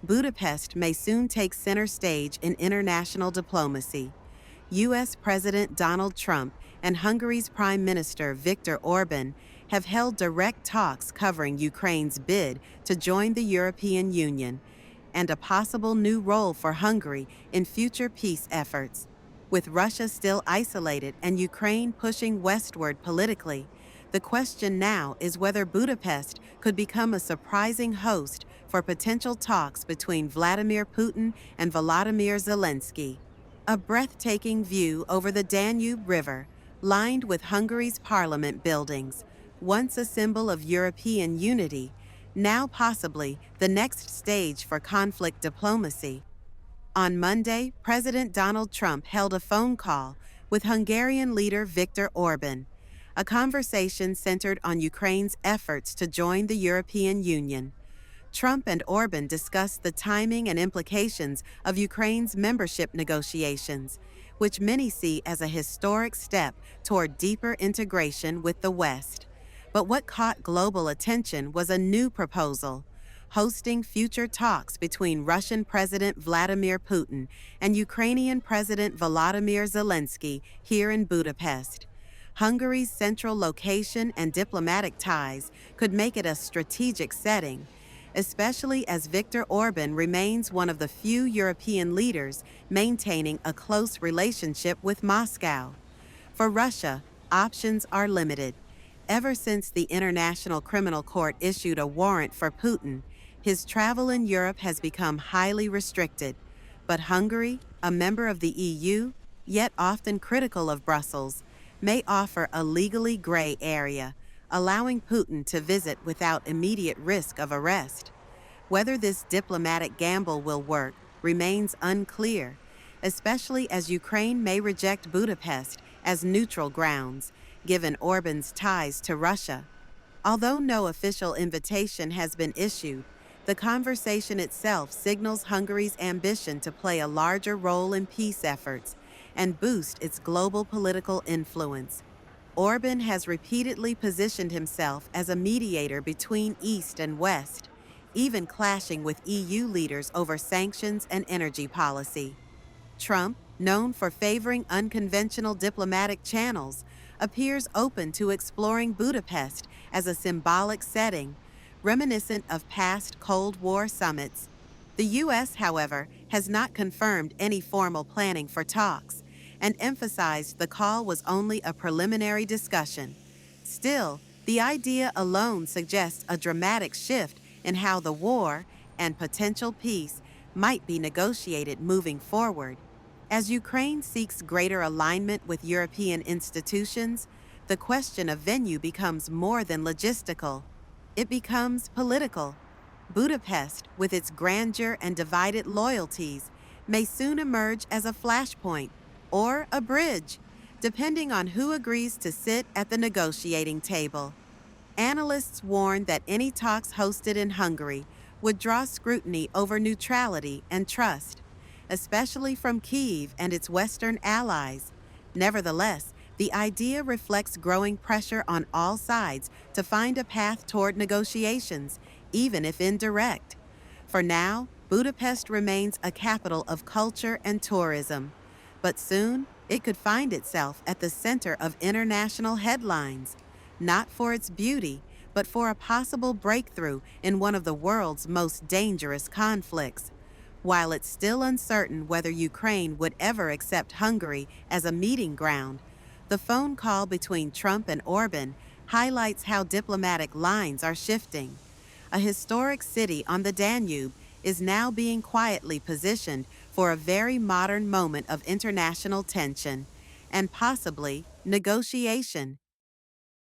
Budapest may soon take center stage in international diplomacy. U.S. President Donald Trump and Hungary's Prime Minister Viktor Orban have held direct talks covering Ukraine's bid to join the European Union and a possible new role for Hungary in future peace efforts. With Russia still isolated and Ukraine pushing westward politically, the question now is whether Budapest could become a surprising host for potential talks between Vladimir Putin and Volodymyr Zelenskiy. A breathtaking view over the Danube River, lined with Hungary's parliament buildings, once a symbol of European unity, now possibly the next stage for conflict diplomacy. On Monday, President Donald Trump held a phone call with Hungarian leader Viktor Orban, a conversation centered on Ukraine's efforts to join the European Union. Trump and Orban discussed the timing and implications of Ukraine's membership negotiations, which many see as a historic step toward deeper integration with the West. But what caught global attention was a new proposal: hosting future talks between Russian President Vladimir Putin and Ukrainian President Volodymyr Zelenskiy here in Budapest. Hungary's central location and diplomatic ties could make it a strategic setting, especially as Viktor Orban remains one of the few European leaders maintaining a close relationship with Moscow. For Russia, options are limited. Ever since the International Criminal Court issued a warrant for Putin, his travel in Europe has become highly restricted. But Hungary, a member of the EU, yet often critical of Brussels, may offer a legally gray area, allowing Putin to visit without immediate risk of arrest. Whether this diplomatic gamble will work remains unclear, especially as Ukraine may reject Budapest as neutral grounds, given Orban's ties to Russia. Although no official invitation has been issued, the conversation itself signals Hungary's ambition to play a larger role in peace efforts and boost its global political influence. Orban has repeatedly positioned himself as a mediator between East and West, even clashing with EU leaders over sanctions and energy policy. Trump, known for favoring unconventional diplomatic channels, appears open to exploring Budapest as a symbolic setting, reminiscent of past Cold War summits. The U.S., however, has not confirmed any formal planning for talks and emphasized the call was only a preliminary discussion. Still, the idea alone suggests a dramatic shift in how the war and potential peace might be negotiated moving forward. As Ukraine seeks greater alignment with European institutions, the question of venue becomes more than logistical. It becomes political. Budapest, with its grandeur and divided loyalties, may soon emerge as a flashpoint or a bridge, depending on who agrees to sit at the negotiating table. Analysts warn that any talks hosted in Hungary would draw scrutiny over neutrality and trust, especially from Kyiv and its Western allies. Nevertheless, the idea reflects growing pressure on all sides to find a path toward negotiations, even if indirect. For now, Budapest remains a capital of culture and tourism, but soon it could find itself at the center of international headlines, not for its beauty, but for a possible breakthrough in one of the world's most dangerous conflicts. While it's still uncertain whether Ukraine would ever accept Hungary as a meeting ground, the phone call between Trump and Orban highlights how diplomatic lines are shifting. A historic city on the Danube is now being quietly positioned for a very modern moment of international tension and possibly negotiation.